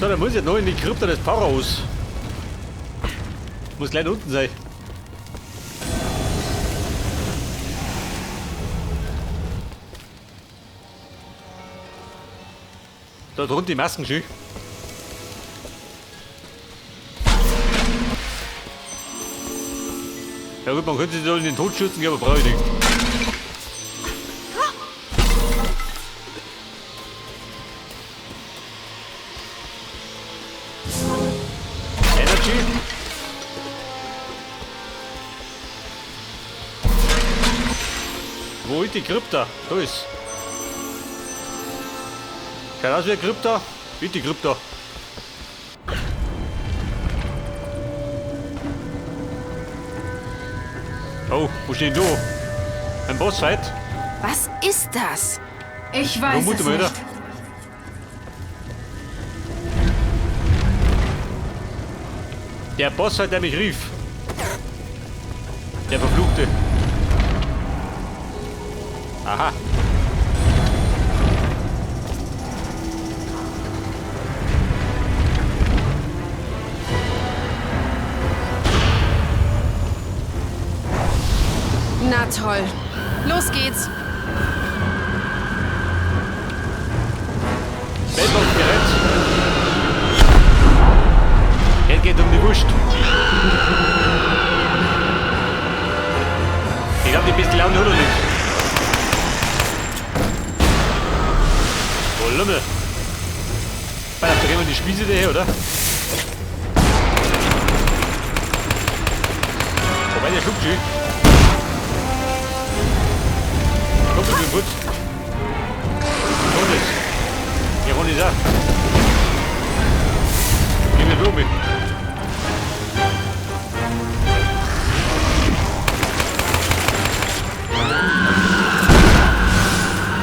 So, dann muss ich noch in die Krypta des Pfarrhauses. Muss gleich da unten sein. Da drunten die Masken schön. Ja gut, man könnte sich da in den Tod schützen, aber brauche ich nicht. Energy. Wo ist die Krypta? Da ist. Schaut aus wie eine Krypta. Wie ist die Krypta? Oh, wo steht du? Ein Bossfight? Was ist das? Ich weiß es wieder. nicht. Der Bossfight, der mich rief. Der Verfluchte. Aha. Na toll. Los geht's. Weltboxgerät. Geld geht um die Wurst. Ich hab die bisschen Laune oder nicht? Oh, Lümmel. Da gehen wir die Spieße daher, oder? Wobei der schluckt schön. Komm, ich bin gut. Und jetzt. Ja, wo ist er? Geh mir Blume.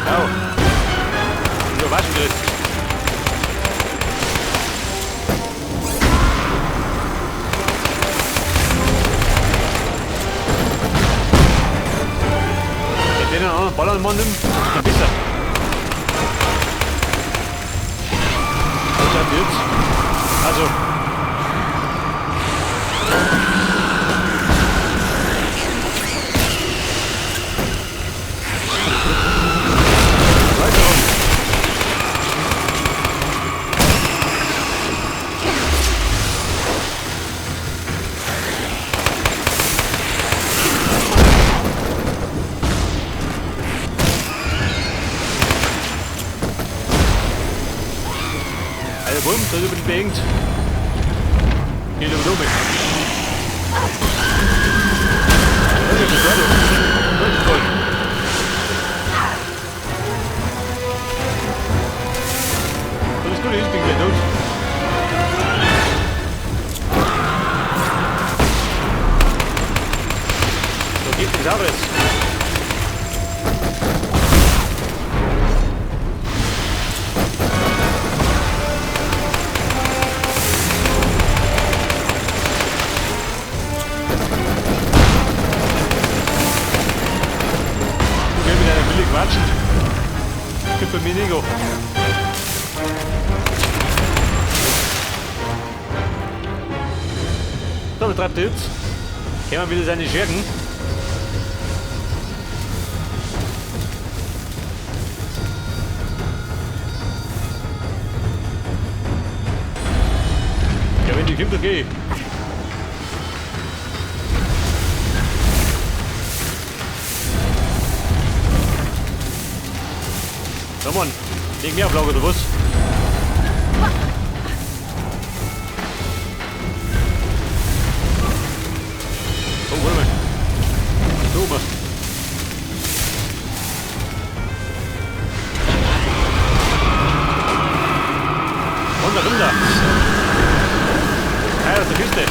Au. Nur waschen drin. Den anderen Ballern man nimmt, dann besser. Und dann wird's. Also. Weiter rum. Bumm, das über die Gegend. Hier über Blume. Das ist toll. Das ist toll. Das ist gut, ich bin gleich tot. So gibt es alles. Quatschen. Gib mir Minigo. So, betreibt er jetzt. Können wir wieder seine Schergen. Ja, wenn die kommt, dann geh ich. Komm on, leg mir auf Lager, oder was? Oh, warte mal. So, was? Runter. Ja, aus der Küste.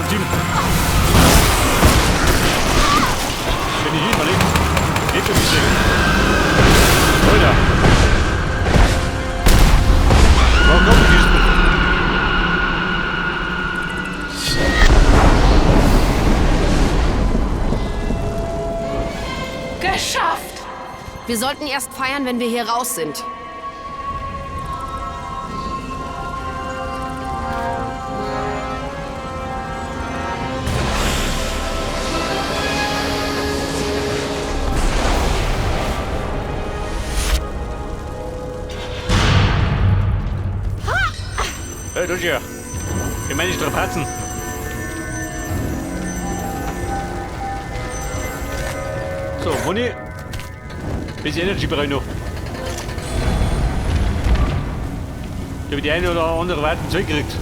vom Team. Bin ich hin, mal hin. Geht für mich sehr. Alter. Warum kommt die Kiste? Geschafft! Wir sollten erst feiern, wenn wir hier raus sind. Hey, du hier. Ich meine, ich Strapazen. So, Moni. Bisschen Energy brauche ich noch. Ich habe die eine oder andere Warte zurückgekriegt.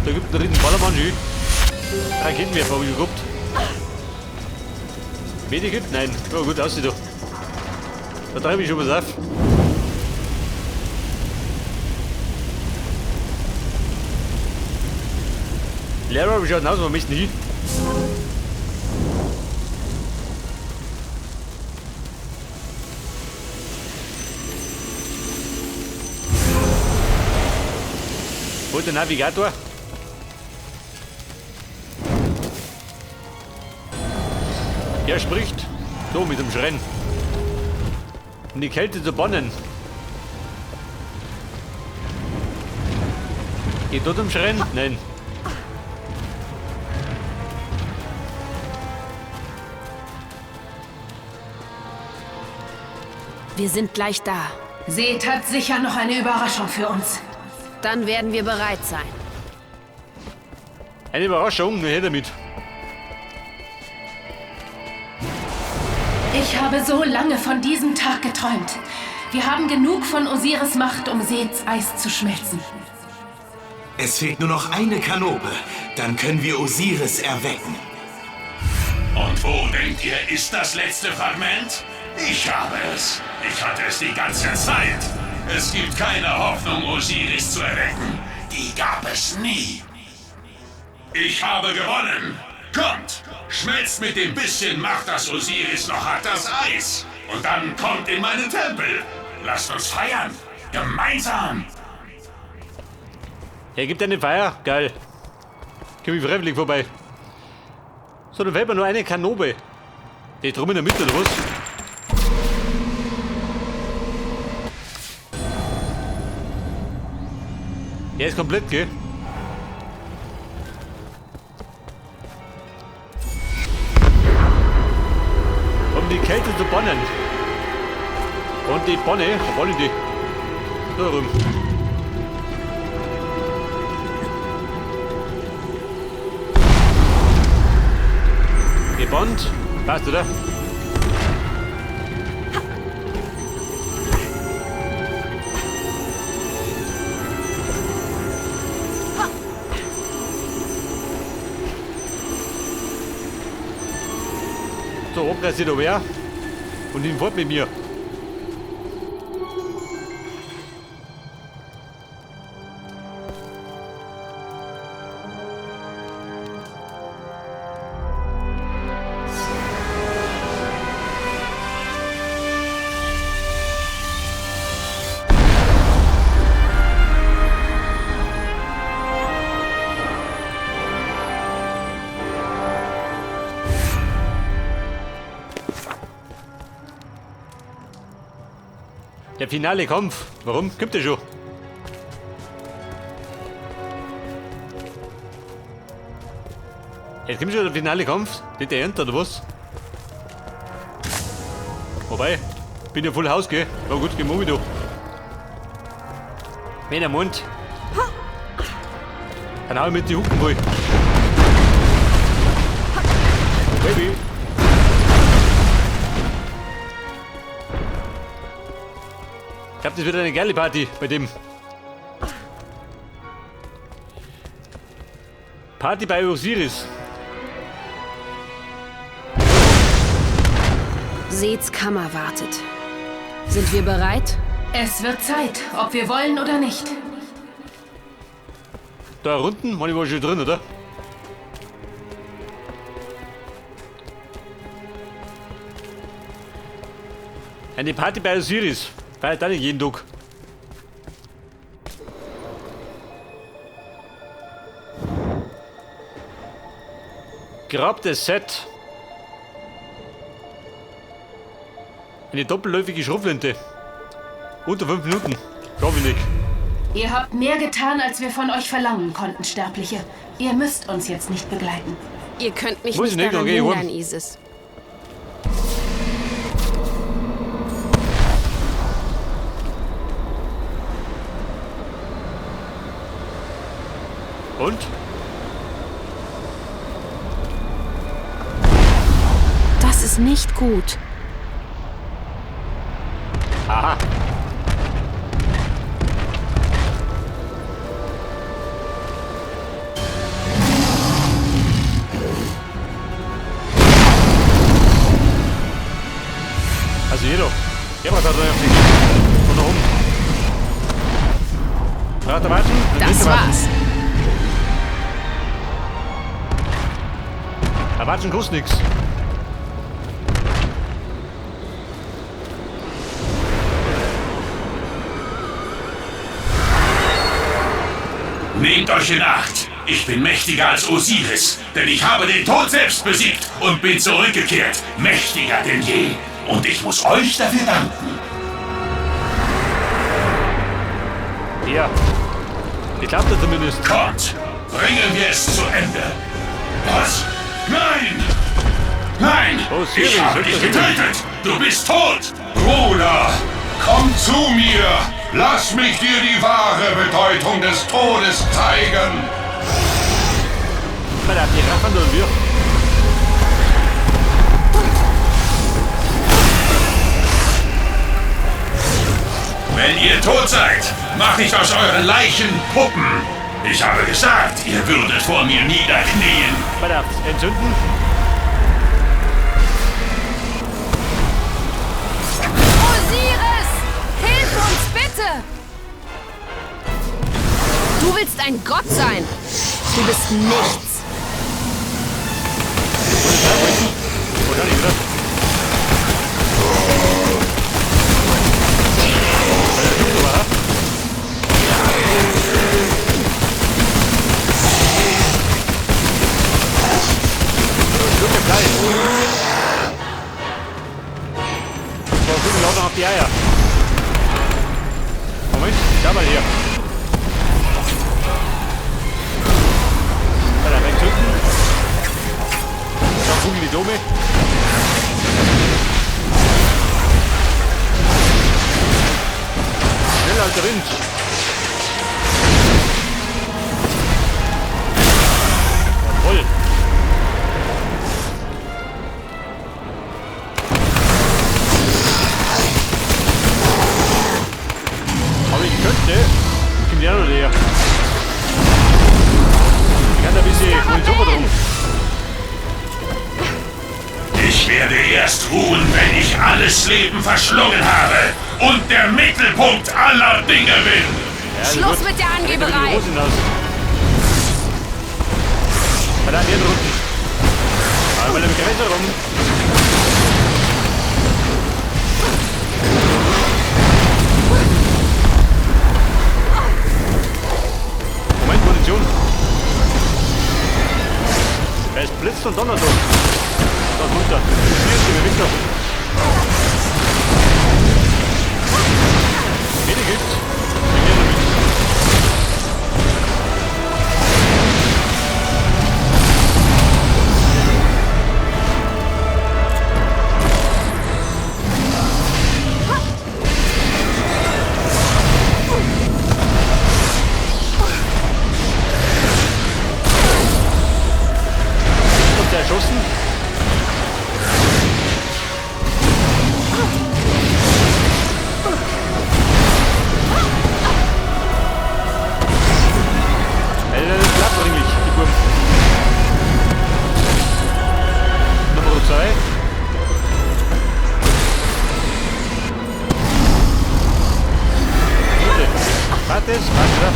Da gibt es einen riesen Ballermann. Raketenwerfer habe ich gehabt. Medikit? Nein. Oh gut, aussieht doch. Da treibe ich schon was auf. Lehrer, wie schaut denn aus? Wo müssen hin? Wo ist der Navigator? Er spricht. So mit dem Schreien. Um die Kälte zu bannen. Geht dort um Schreien? Nein. Wir sind gleich da. Seth hat sicher noch eine Überraschung für uns. Dann werden wir bereit sein. Eine Überraschung, nur her damit. Ich habe so lange von diesem Tag geträumt. Wir haben genug von Osiris Macht, um Seths Eis zu schmelzen. Es fehlt nur noch eine Kanope. Dann können wir Osiris erwecken. Und wo, denkt ihr, ist das letzte Fragment? Ich habe es. Ich hatte es die ganze Zeit. Es gibt keine Hoffnung, Osiris zu erwecken. Die gab es nie. Ich habe gewonnen. Kommt, schmelzt mit dem bisschen Macht, das Osiris noch hat, das Eis. Und dann kommt in meinen Tempel. Lasst uns feiern. Gemeinsam. Er gibt eine Feier. Geil. Komm ich freiwillig vorbei. So, dann fällt mir nur eine Kanobe. Die drum in der Mitte, oder was? Der ist komplett, gell? Um die Kälte zu bannen. Und die Bonne, wo wollen die? Da rum. Gebannt. Passt, oder? So, abreißt da wer und ihn fort mit mir. Der finale Kampf. Warum? Gibt es schon. Jetzt kommt schon der finale Kampf. Nicht der Ernte oder was? Wobei, bin ja voll Haus, gell? War gut gemacht, du. Wenn er Mund. Dann hau ich mit die Hucken wohl. Baby. Ich glaube, das wird eine geile Party bei dem. Party bei Osiris. Seths Kammer wartet. Sind wir bereit? Es wird Zeit, ob wir wollen oder nicht. Da unten, Mann, ich war schon drin, oder? Eine Party bei Osiris. Feiert da nicht jeden Tag. Gerabtes Set. Eine doppelläufige Schrotflinte. Unter 5 Minuten. Glaub ich nicht. Ihr habt mehr getan, als wir von euch verlangen konnten, Sterbliche. Ihr müsst uns jetzt nicht begleiten. Ihr könnt mich Muss ich nicht nicht, daran okay, hindern, rum. Isis. Und? Das ist nicht gut. Aha. Also jeder. Ja, was hat er auf die Von da oben. Warte, warten. Das war's. Erwarten kostet nix. Nehmt euch in Acht. Ich bin mächtiger als Osiris, denn ich habe den Tod selbst besiegt und bin zurückgekehrt, mächtiger denn je. Und ich muss euch dafür danken. Ja. Ich glaubte zumindest. Kommt, bringen wir es zu Ende. Was? Nein! Nein! Osiris, Ich habe rück dich das hin. getötet! Du bist tot! Bruder, komm zu mir! Lass mich dir die wahre Bedeutung des Todes zeigen! Weil er hat die Raffen und wir. Wenn ihr tot seid, mach ich aus euren Leichen Puppen. Ich habe gesagt, ihr würdet vor mir niederknien. Bei der entzünden. Osiris! Hilf uns bitte! Du willst ein Gott sein. Du bist nichts. Oder nicht, oder? Auf die Eier. Moment, da mal hier. Alter, wegzünden. Dann gucken die Dome. Schnell, alter Wind. Jawohl. Aber ich könnte. Kommt ja noch näher. Ich kann da ein bisschen Munition drum. Ich werde erst ruhen, wenn ich alles Leben verschlungen habe und der Mittelpunkt aller Dinge bin. Ja, also Schluss gut. mit der Angeberei. Hosen hinaus. Bei der hier drunten. Einmal im Kreis herum. Moment, Munition. Es blitzt und donnert so. Da runter. Hier ist die Victor. Jede gibt's. Wir gehen damit. Und erschossen. Klappringlich, die Burm. Nummer 2. Dritte. Warte, warte.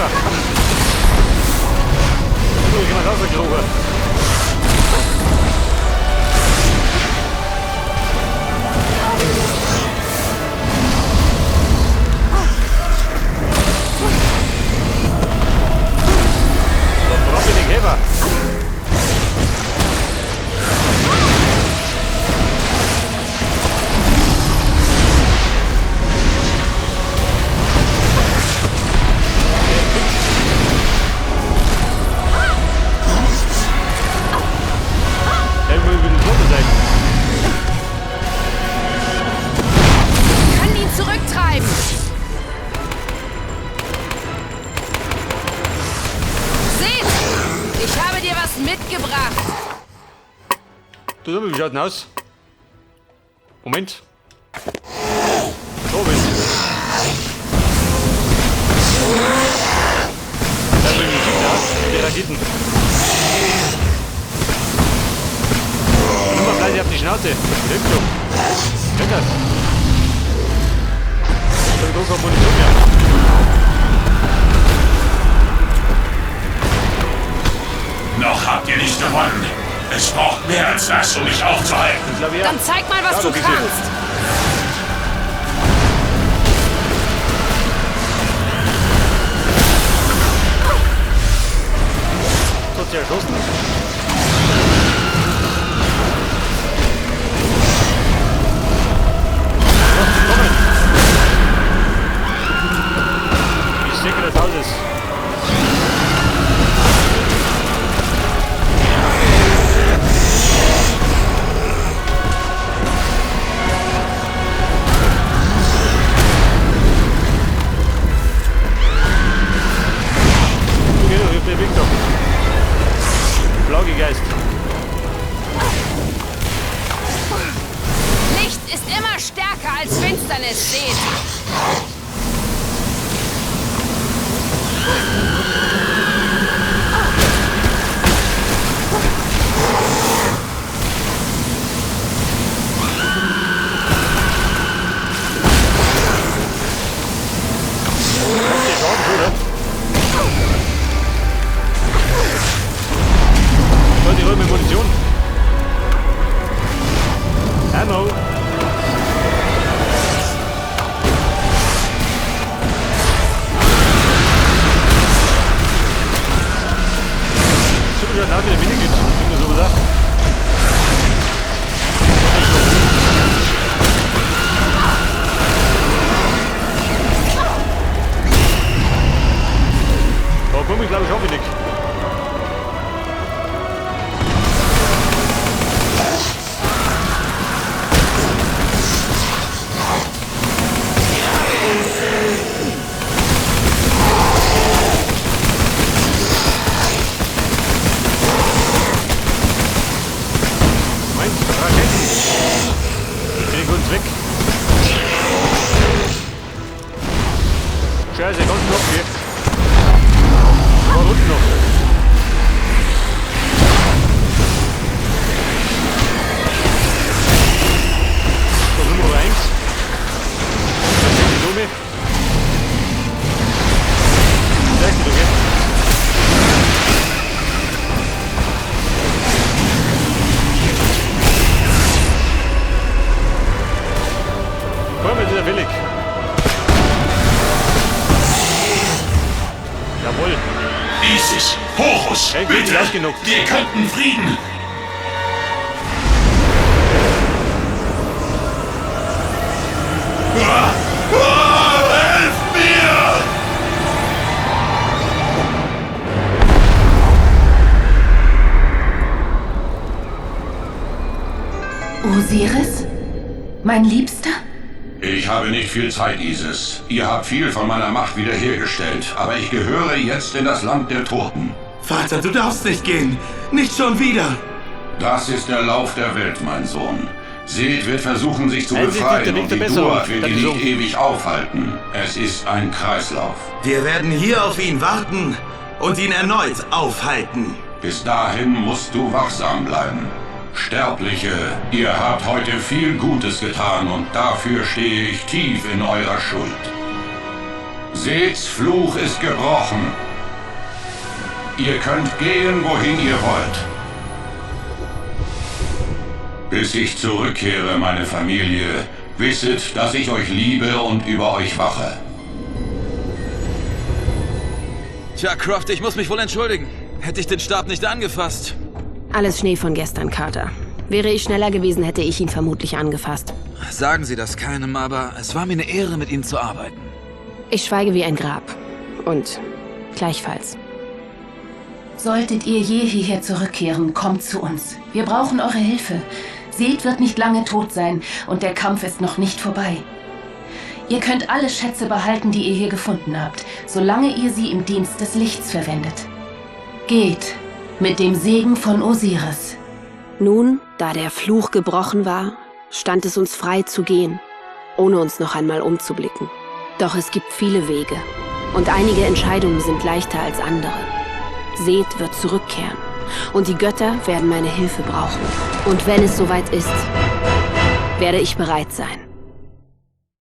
Heber. So, jemand rausgekrogen. Warum bin ich Heber? Kann ihn zurücktreiben. Seht, ich habe dir was mitgebracht. Du Dumme, wie schaut denn aus? Moment. So, Moment. Da bin ich nicht aus. Die Raketen. Nimm mal gleich auf die Schnauze. Hilfsung. Kennt das? So groß auf Munition mehr. Noch habt ihr nicht gewonnen. Es braucht mehr als das, um mich aufzuhalten. Ich glaube, ja. Dann zeig mal, was Ja, du bitte. kannst. So, sie erschossen. Lass sie kommen. Ich stecke des Hauses. Der Victor. Blaugegeist. Licht ist immer stärker als Finsternis, seht. Der Schaden, oder? So, die Räume Munition. Ammo. Super, dass wieder Mini gibt. Ich bin so gesagt. Aber komm, ich glaube ich auch wenig. Weg. Scheiße, ganz knapp hier. War unten noch. So, Nummer 1. Dann geht die Lume. Zeig die Lume. Komm, jetzt ist er willig. Jawohl. Isis, Horus, Hey, gut, bitte, ausgenockt. wir könnten Frieden. Helf mir! Osiris? Mein Liebster? Ich habe nicht viel Zeit, Isis. Ihr habt viel von meiner Macht wiederhergestellt, aber ich gehöre jetzt in das Land der Toten. Vater, du darfst nicht gehen. Nicht schon wieder. Das ist der Lauf der Welt, mein Sohn. Seth wird versuchen, sich zu Einzig befreien der Weg und der die Besserung. Duat wird Danke ihn so. nicht ewig aufhalten. Es ist ein Kreislauf. Wir werden hier auf ihn warten und ihn erneut aufhalten. Bis dahin musst du wachsam bleiben. Sterbliche, ihr habt heute viel Gutes getan und dafür stehe ich tief in eurer Schuld. Seths Fluch ist gebrochen. Ihr könnt gehen, wohin ihr wollt. Bis ich zurückkehre, meine Familie, wisset, dass ich euch liebe und über euch wache. Tja, Croft, ich muss mich wohl entschuldigen. Hätte ich den Stab nicht angefasst. Alles Schnee von gestern, Carter. Wäre ich schneller gewesen, hätte ich ihn vermutlich angefasst. Sagen Sie das keinem, aber es war mir eine Ehre, mit Ihnen zu arbeiten. Ich schweige wie ein Grab. Und gleichfalls. Solltet ihr je hierher zurückkehren, kommt zu uns. Wir brauchen eure Hilfe. Seth wird nicht lange tot sein und der Kampf ist noch nicht vorbei. Ihr könnt alle Schätze behalten, die ihr hier gefunden habt, solange ihr sie im Dienst des Lichts verwendet. Geht mit dem Segen von Osiris. Nun, da der Fluch gebrochen war, stand es uns frei zu gehen, ohne uns noch einmal umzublicken. Doch es gibt viele Wege und einige Entscheidungen sind leichter als andere. Seth wird zurückkehren und die Götter werden meine Hilfe brauchen. Und wenn es soweit ist, werde ich bereit sein.